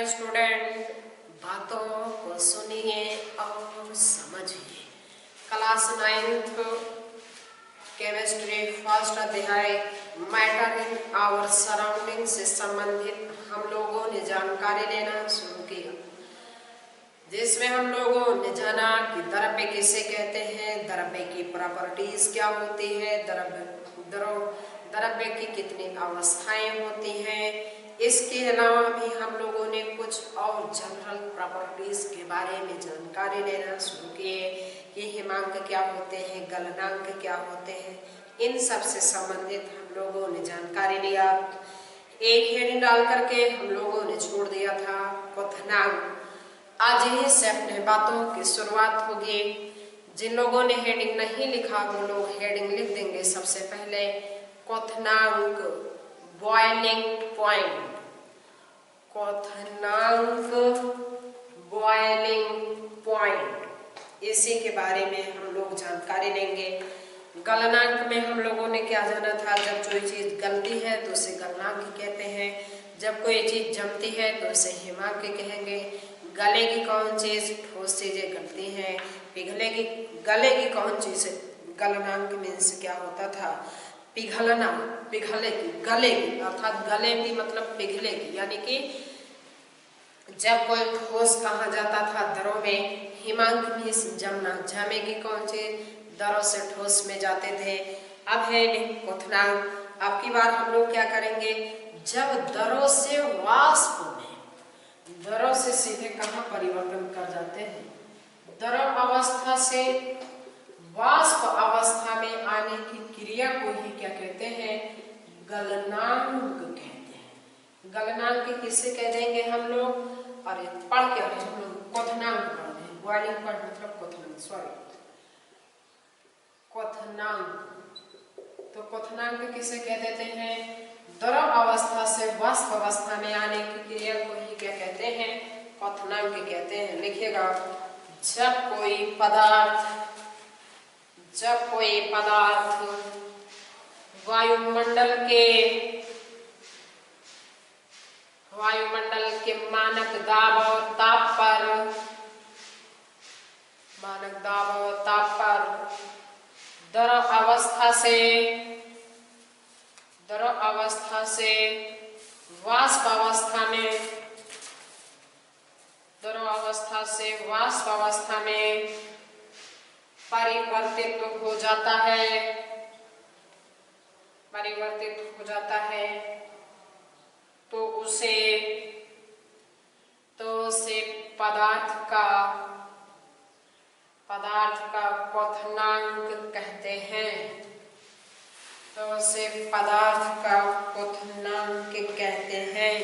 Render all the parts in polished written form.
Dear student, बातों को सुनिए और समझिए। क्लास 9th केमिस्ट्री फर्स्ट अध्याय मैटर इन आवर सराउंडिंग से संबंधित हम लोगों ने जानकारी लेना शुरू किया, जिसमें हम लोगों ने जाना कि द्रव्य किसे कहते हैं, द्रव्य की प्रॉपर्टीज क्या होती है, द्रव्य की कितनी अवस्थाएं होती हैं। इसके अलावा भी हम लोगों ने कुछ और जनरल प्रॉपर्टीज के बारे में जानकारी लेना शुरू किए कि हिमांक क्या होते हैं, गलनांक क्या होते हैं। इन सब से संबंधित हम लोगों ने जानकारी लिया। एक हेडिंग डाल करके हम लोगों ने छोड़ दिया था क्वथनांक। आज यहीं से अपने बातों की शुरुआत होगी। जिन लोगों ने हेडिंग नहीं लिखा वो लोग हेडिंग लिख देंगे। सबसे पहले क्वथनांक, बॉइलिंग पॉइंट। क्वथनांक, बॉइलिंग पॉइंट, इसी के बारे में हम लोग जानकारी लेंगे। गलनांक में हम लोगों ने क्या जाना था, जब कोई चीज गलती है तो उसे गलनांक कहते हैं, जब कोई चीज जमती है तो उसे हिमांक कहेंगे। गलेगी कौन चीज, ठोस चीजें गलती हैं। पिघलेगी, गलेगी कौन चीज, गलनांक मीन्स क्या होता था, पिघलना, पिघलेगी, गलेगी अर्थात गलेगी मतलब पिघलेगी, यानी कि जब कोई ठोस कहा जाता था दरों में, हिमांक मीन्स जमना, जमेगी कौन चीज, दरों से ठोस में जाते थे। अब है क्वथनांक। अब की बार हम लोग क्या करेंगे, जब दरों से वाष्प में, दरों से सीधे कहाँ परिवर्तन कर जाते हैं, द्रव अवस्था से वाष्प अवस्था में आने की क्रिया को ही क्या कहते हैं, गलनांक कहते हैं। गलनांक किसे कह देंगे हम लोग, और पढ़ के हम लोग क्वथनांक पढ़ते हैं। बॉइलिंग पॉइंट मतलब क्वथनांक, सॉरी क्वथनांक। तो क्वथनांक किसे कह देते हैं, द्रव अवस्था से वाष्प अवस्था में आने की क्रिया को ही क्या कहते हैं, क्वथनांक कहते हैं। लिखिएगा, जब कोई पदार्थ वायुमंडल के मानक दाब और ताप पर द्रव अवस्था से वाष्प अवस्था में परिवर्तित हो जाता है, तो उसे पदार्थ का क्वथनांक कहते हैं। तो उसे पदार्थ का क्वथनांक कहते हैं।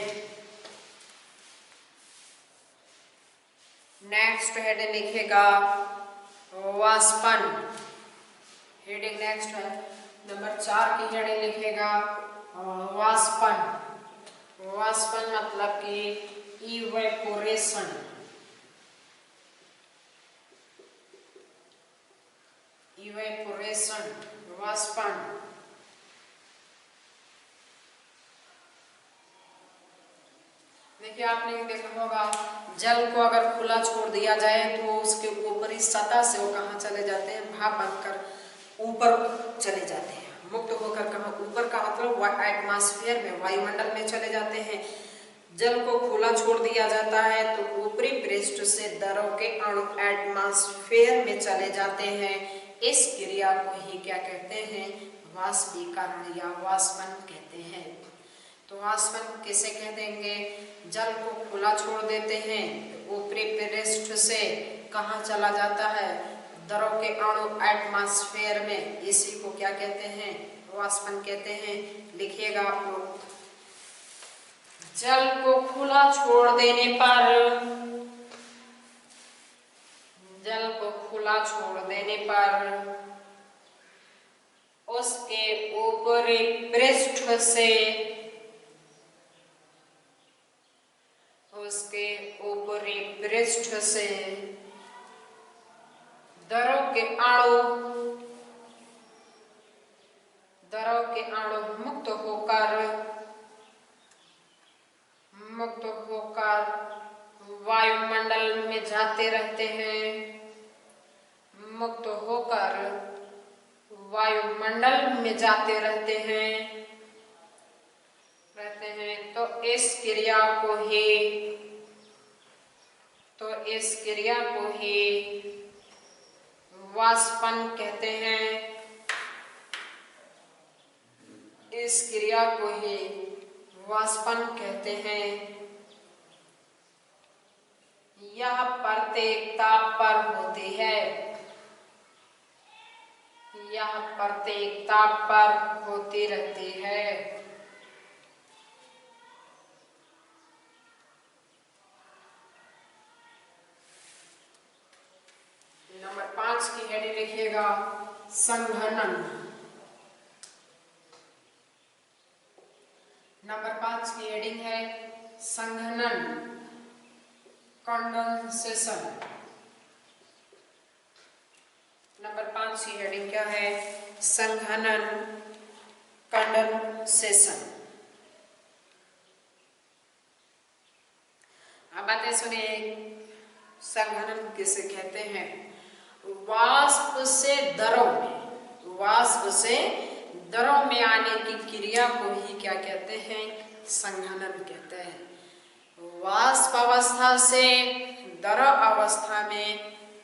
नेक्स्ट हेडिंग लिखेगा वाष्पन। हेडिंग नेक्स्ट है नंबर 4 की हेडिंग लिखेगा वाष्पन। वाष्पन मतलब कि इवेपोरेशन। वाष्पन। देखिए, आपने देखा होगा, जल को अगर खुला छोड़ दिया जाए तो उसके ऊपरी सतह से वो कहाँ चले जाते हैं, भाप बनकर ऊपर चले जाते हैं, मुक्त होकर कहाँ, ऊपर का मतलब एटमॉस्फेयर में, वायुमंडल में चले जाते हैं। जल को खुला छोड़ दिया जाता है तो ऊपरी पृष्ठ से द्रव के अणु एटमॉस्फेयर में चले जाते हैं। इस क्रिया को ही क्या कहते हैं, वाष्पीकरण या वाष्पन कहते हैं। तो वाष्पन किसे कह देंगे, जल को खुला छोड़ देते हैं तो ऊपरी पृष्ठ से कहाँ चला जाता है, द्रव के अणु एटमॉस्फेयर में। इसी को क्या कहते हैं, वाष्पन कहते हैं। लिखिएगा आप लोग, जल को खुला छोड़ देने पर उसके ऊपरी पृष्ठ से द्रव के अणु मुक्त मुक्त होकर वायुमंडल में जाते रहते हैं, मुक्त होकर वायुमंडल में जाते रहते हैं। तो इस क्रिया को ही वाष्पन कहते हैं। इस क्रिया को ही वाष्पन कहते हैं। यह प्रत्येक ताप पर होती है। यह प्रत्येक ताप पर होती रहती है। नंबर 5 की हेडिंग लिखिएगा संघनन। नंबर 5 की हेडिंग है संघनन, कंडेंसेशन। नंबर 5 की हेडिंग क्या है? संघनन, कंडेंसेशन। अब बातें सुनिए, संघनन किसे कहते हैं? वाष्प से द्रव में आने की क्रिया को ही क्या कहते हैं? संघनन कहते हैं। वाष्प अवस्था से द्रव अवस्था में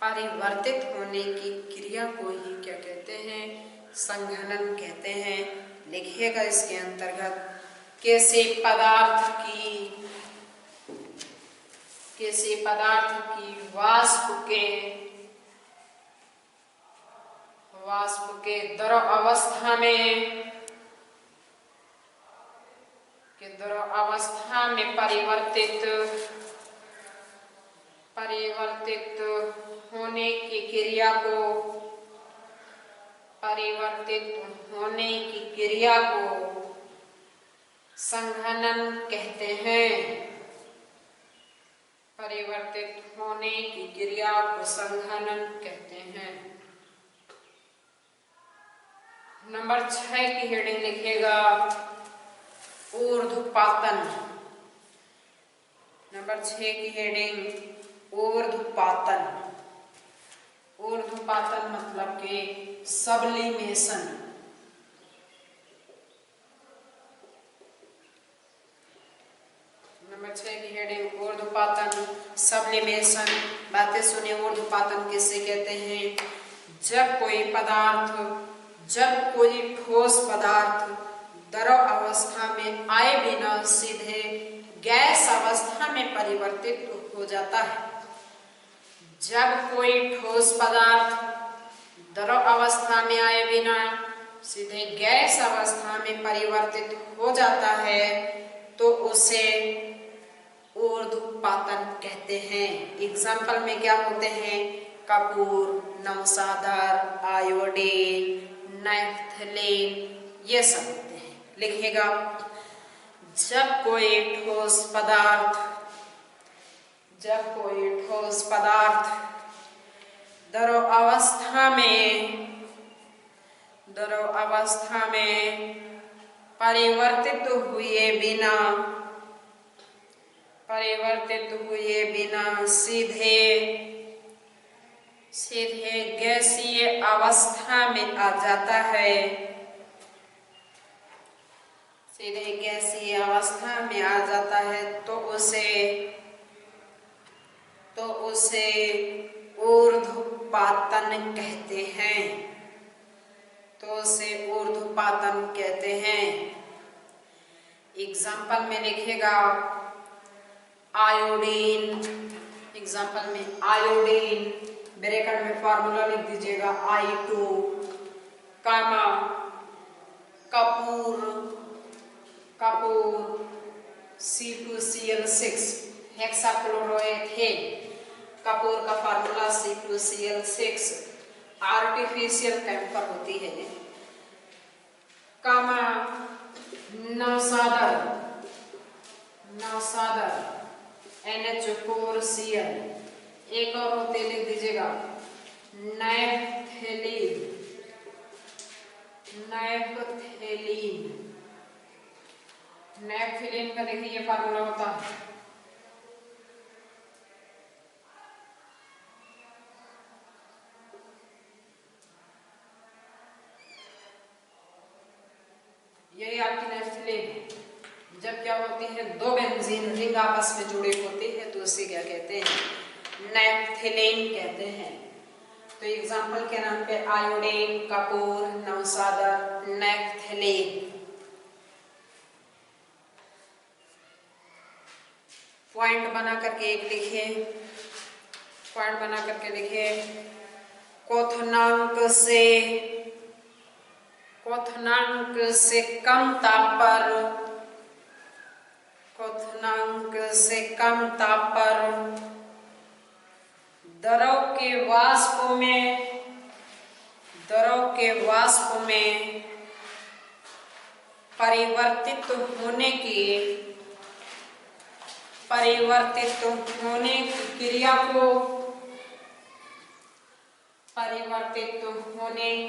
परिवर्तित होने की क्रिया को ही क्या कहते हैं? संघनन कहते हैं। लिखिएगा इसके अंतर्गत किसी पदार्थ की वाष्प के द्रव अवस्था में परिवर्तित होने की क्रिया को संघनन कहते हैं। परिवर्तित होने की क्रिया को संघनन कहते हैं। नंबर 6 की हेडिंग लिखिएगा ऊर्ध्वपातन। नंबर 6 की हेडिंग ऊर्ध्वपातन। ऊर्ध्वपातन मतलब कि सबलिमेशन। नंबर 6 की हेडिंग ऊर्ध्वपातन, सबलिमेशन। बातें सुनिए, ऊर्ध्वपातन किसे कहते हैं? जब कोई ठोस पदार्थ द्रव अवस्था में आए बिना सीधे गैस अवस्था में परिवर्तित हो जाता है। जब कोई ठोस पदार्थ द्रव अवस्था में आए बिना सीधे गैस अवस्था में परिवर्तित हो जाता है तो उसे ऊर्ध्वपातन कहते हैं। एग्जाम्पल में क्या होते हैं? कपूर, नवसाधर, आयोडीन, नैफ्थलीन, ये सब होते हैं। लिखिएगा जब कोई ठोस पदार्थ द्रव अवस्था में परिवर्तित हुए बिना सीधे गैसीय अवस्था में आ जाता है। तो उसे ऊर्ध्वपातन कहते हैं। एग्जाम्पल में लिखेगा आयोडीन। एग्जाम्पल में आयोडीन, ब्रैकेट में फॉर्मूला लिख दीजिएगा I2, कपूर C2Cl6, हेक्साक्लोरोएथेन। कपूर का फार्मूला C2Cl6, आर्टिफिशियल कैम्फर होती है। नवसादर NH4Cl। एक और होते लिख दीजिएगा नैफ्थलीन। नेपथिलीन का देखिए ये फार्मूला होता है, यही आपकी नेपथिलीन है। जब क्या होते हैं दो बेंजीन रिंग आपस में जुड़े होते हैं तो उसे क्या कहते हैं, नेपथिलीन कहते हैं। तो एग्जांपल के नाम पे आयोडीन, कपूर, नवसादर, नेपथिलीन। पॉइंट बना करके एक लिखिए, पॉइंट बना करके लिखिए, क्वथनांक से कम ताप पर, क्वथनांक से कम ताप पर द्रव के वाष्प में परिवर्तित होने की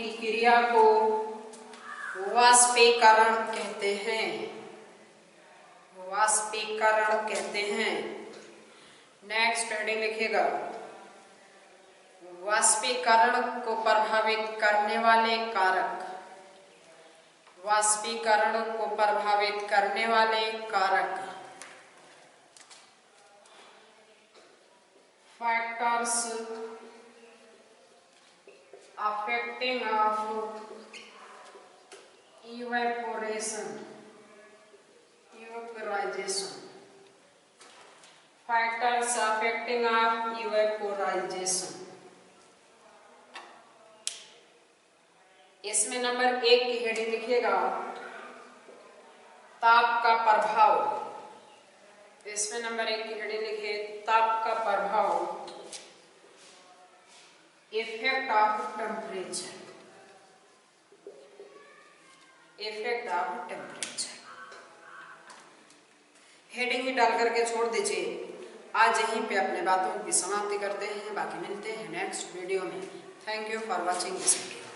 क्रिया को वाष्पीकरण कहते हैं। नेक्स्ट हेडिंग लिखिएगा, वाष्पीकरण को प्रभावित करने वाले कारक, factors affecting of evaporation, factors affecting of evaporation। इसमें नंबर 1 की हेडिंग लिखिएगा, ताप का प्रभाव। इसमें नंबर 1 की हेडिंग लिखिए, ताप का प्रभाव, इफेक्ट ऑफ टेम्परेचर। हेडिंग ही डाल करके छोड़ दीजिए। आज यहीं पे अपने बातों की समाप्ति करते हैं, बाकी मिलते हैं नेक्स्ट वीडियो में। Thank you for watching this video.